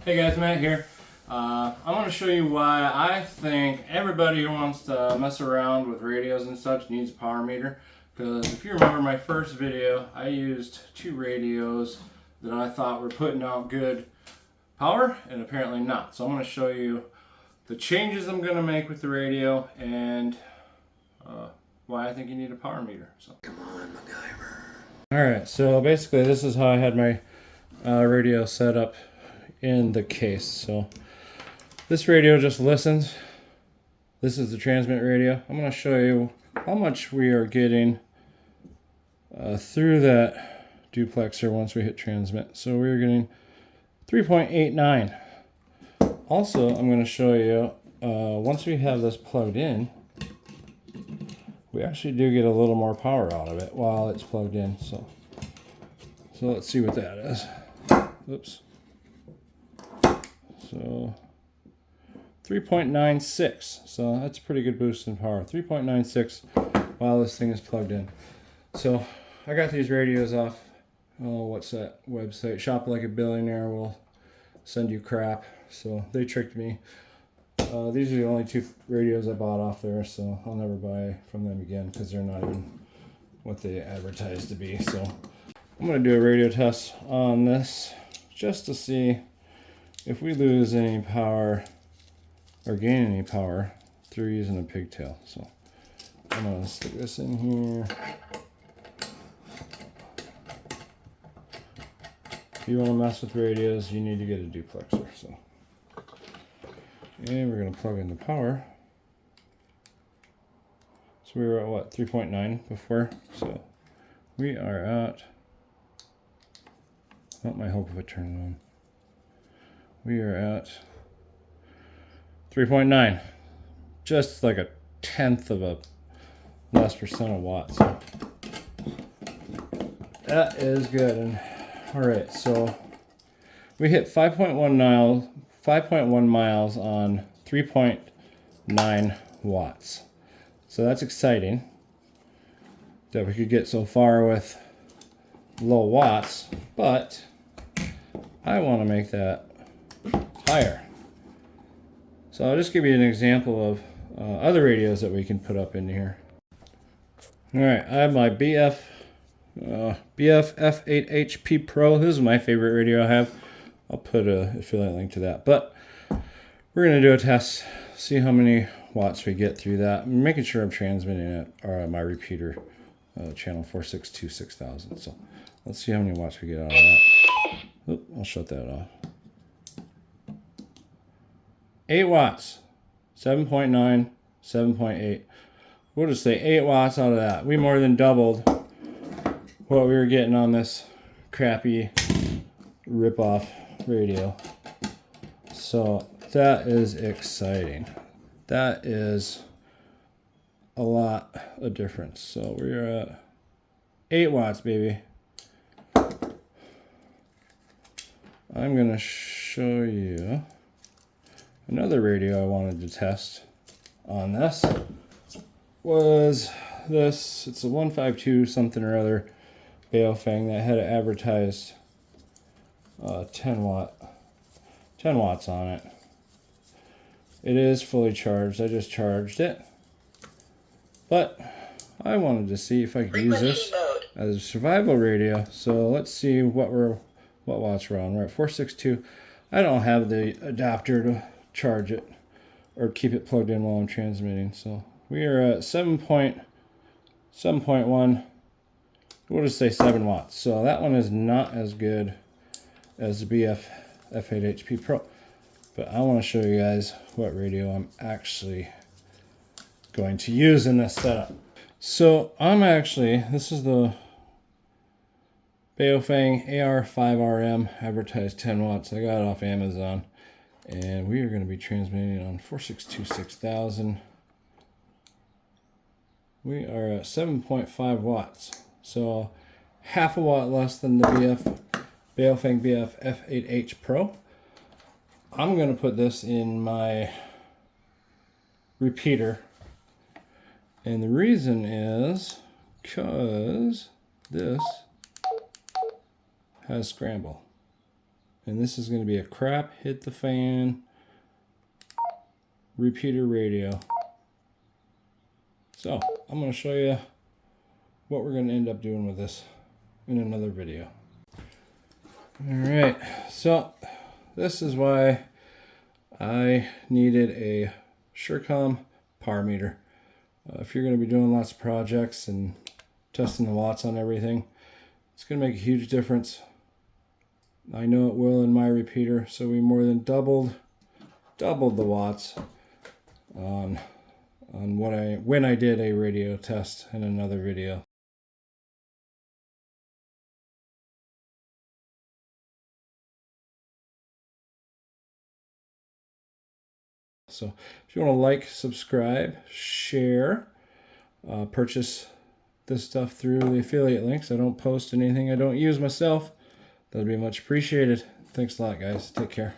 Hey guys, Matt here. I'm going to show you why I think everybody who wants to mess around with radios and such needs a power meter. Because if you remember my first video, I used two radios that I thought were putting out good power, and apparently not. So I'm going to show you the changes I'm going to make with the radio and why I think you need a power meter. So come on, MacGyver. Alright, so basically this is how I had my radio set up in the case. So this radio just listens. This is the transmit radio. I'm going to show you how much we are getting through that duplexer once we hit transmit. So we're getting 3.89. Also, I'm going to show you once we have this plugged in, we actually do get a little more power out of it while it's plugged in. So let's see what that is. Oops. So 3.96. So that's a pretty good boost in power. 3.96 while this thing is plugged in. So I got these radios off, what's that website? Shop Like a Billionaire will send you crap. So they tricked me. These are the only two radios I bought off there, so I'll never buy from them again because they're not even what they advertise to be. So I'm going to do a radio test on this just to see if we lose any power or gain any power through using a pigtail. So I'm going to stick this in here. If you want to mess with radios, you need to get a duplexer. So, and we're going to plug in the power. So we were at what, 3.9 before? So we are at, not my hope if it turned on. We are at 3.9, just like a tenth of a less percent of watts. So that is good. And all right, so we hit 5.1 miles on 3.9 watts. So that's exciting that we could get so far with low watts, but I want to make that higher. So I'll just give you an example of other radios that we can put up in here. All right, I have my BF-F8HP Pro. This is my favorite radio I have. I'll put a affiliate link to that. But we're going to do a test, see how many watts we get through that. I'm making sure I'm transmitting it, or my repeater, channel 4626000. So let's see how many watts we get out of that. Oop, I'll shut that off. 8 watts, 7.9, 7.8. We'll just say 8 watts out of that. We more than doubled what we were getting on this crappy rip-off radio. So that is exciting. That is a lot of difference. So we're at 8 watts, baby. I'm going to show you another radio I wanted to test on this. Was this, it's a 152 something or other Baofeng that had advertised 10 watts on it. It is fully charged. I just charged it, but I wanted to see if I could use this as a survival radio. So let's see what watts we're on. We're at 462. I don't have the adapter to charge it or keep it plugged in while I'm transmitting. So we are at 7.1. We'll just say 7 watts. So that one is not as good as the BF-F8HP Pro. But I want to show you guys what radio I'm actually going to use in this setup. So this is the Baofeng AR5RM, advertised 10 watts. I got it off Amazon. And we are going to be transmitting on 4626000. We are at 7.5 watts. So half a watt less than the Baofeng BF-F8H Pro. I'm going to put this in my repeater. And the reason is because this has scramble. And this is going to be a crap hit the fan repeater radio. So I'm going to show you what we're going to end up doing with this in another video. Alright, so this is why I needed a SureCom power meter. If you're going to be doing lots of projects and testing the watts on everything, it's going to make a huge difference. I know it will in my repeater, so we more than doubled the watts on when I did a radio test in another video. So if you want to like, subscribe, share, purchase this stuff through the affiliate links. I don't post anything I don't use myself. That'd be much appreciated. Thanks a lot, guys. Take care.